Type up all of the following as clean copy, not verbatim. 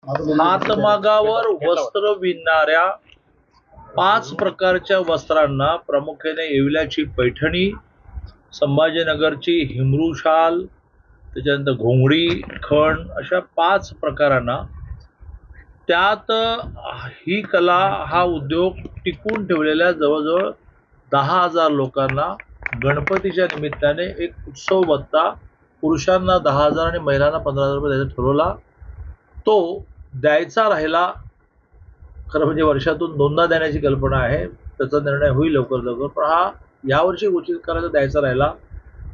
हातमागावर वस्त्र विणणाऱ्या 5 प्रकारच्या वस्त्रांना प्रामुख्याने येवल्याची पैठणी, संभाजीनगरची हिमरू शाल, त्याच्यानंतर घोंगडी, खण अशा 5 प्रकारांना त्यात ही कला हा उद्योग टिकून ठेवलेल्या जवळजवळ 10,000 लोकांना गणपतीच्या निमित्ताने एक उत्सव भत्ता पुरुषांना 10,000 आणि महिलांना 15,000 रुपये द्यायचा ठरवला. तो द्यायचा राहिला. खरं म्हणजे वर्षातून 2दा देण्याची कल्पना आहे. त्याचा निर्णय होईल लवकर लवकर. पण हा यावर्षी घोषित करायचा द्यायचा राहिला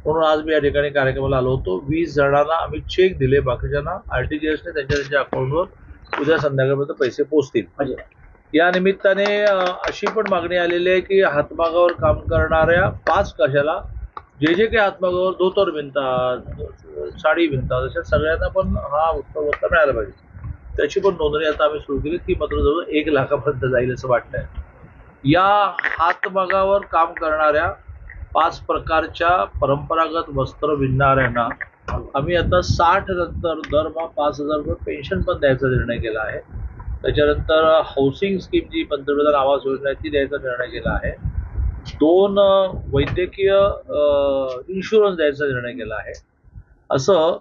म्हणून आज मी या ठिकाणी कार्यक्रमाला आलो होतो. 20 जणांना आम्ही चेक दिले. बाकीच्यांना RTGSने त्यांच्या अकाउंटवर उद्या संध्याकाळपर्यंत पैसे पोहोचतील. या निमित्ताने अशी पण मागणी आलेली आहे की हातमागावर काम करणाऱ्या 5 कशाला जे काही हातमागावर धोतर विणतात, साडी विणतात अशा सगळ्यांना पण हा उत्सव भत्ता मिळाला पाहिजे. त्याची पण नोंदणी आता आम्ही सुरू केली. ती मात्र जवळ 1 लाखापर्यंत जाईल असं वाटतंय. या हातमागावर काम करणाऱ्या 5 प्रकारच्या परंपरागत वस्त्र विणणाऱ्यांना आम्ही आता 60 नंतर दरमहा 5,000 रुपये पेन्शन पण द्यायचा निर्णय केला आहे. त्याच्यानंतर हाऊसिंग स्कीम जी पंतप्रधान आवास योजना आहे ती द्यायचा निर्णय केला आहे. 2 वैद्यकीय इन्शुरन्स द्यायचा निर्णय केला आहे. असं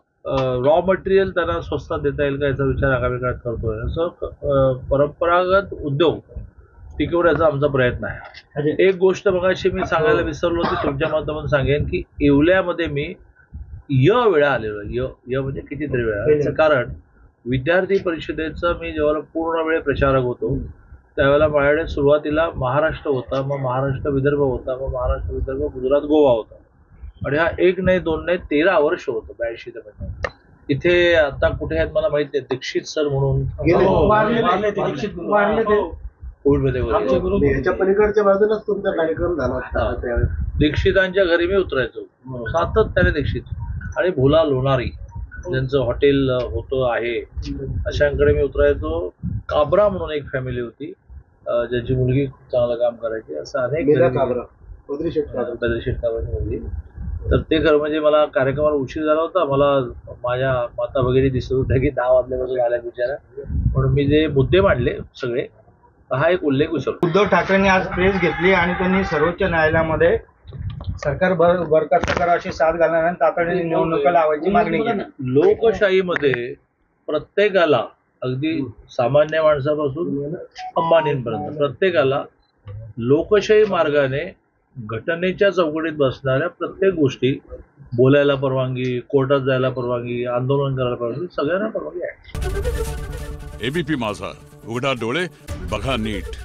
रॉ मटेरियल त्यांना स्वस्तात देता येईल का याचा विचार आगामी काळात करतोय. असं परंपरागत उद्योग टिकवण्याचा आमचा प्रयत्न आहे. एक गोष्ट मगाशी मी सांगायला विसरलो ती तुमच्या माध्यमातून सांगेन की येवल्यामध्ये मी वेळा आलेलो. म्हणजे कितीतरी वेळा. कारण विद्यार्थी परिषदेचा मी जेव्हा पूर्ण वेळ प्रचारक होतो त्यावेळेला माझ्याकडे सुरुवातीला महाराष्ट्र होता, मग महाराष्ट्र विदर्भ होता, मग महाराष्ट्र विदर्भ गुजरात गोवा होता. आणि हा 1 नाही 2 नाही 13 वर्ष होतं 82 ते 50. इथे आता कुठे आहेत मला माहित नाही. दीक्षित सर म्हणून पलीकडच्या बाजूलाच तुमचा कार्यक्रम झाला. दीक्षितांच्या घरी मी उतरायचो सातत्याने. दीक्षित आणि भोला लोणारी ज्यांचं हॉटेल होतं आहे अशांकडे मी उतरायचो. काबरा म्हणून एक फॅमिली होती ज्यांची मुलगी खूप चांगलं काम करायची. असं अनेक बद्रीशेठ काबराची मुलगी. तर ते खरं म्हणजे मला कार्यक्रमाला उशीर झाला होता. मला माझ्या माता वगैरे दिसत होत्या की 10 वाजल्यापासून आल्या बिचारा. म्हणून मी जे मुद्दे मांडले सगळे हा एक उल्लेख विसरतो. उद्धव ठाकरेंनी आज प्रेस घेतली आणि त्यांनी सर्वोच्च न्यायालयामध्ये सरकार बरखास्त करा अशी साथ घालणाऱ्या तातडीने निवडणुका लावायची मागणी केली. लोकशाहीमध्ये प्रत्येकाला अगदी सामान्य माणसापासून अंबानींपर्यंत प्रत्येकाला लोकशाही मार्गाने घटनेच्या चौकटीत बसणाऱ्या प्रत्येक गोष्टी बोलायला परवानगी, कोर्टात जायला परवानगी, आंदोलन करायला परवानगी, सगळ्यांना परवानगी आहे. ABP माझा, उघडा डोळे बघा नीट.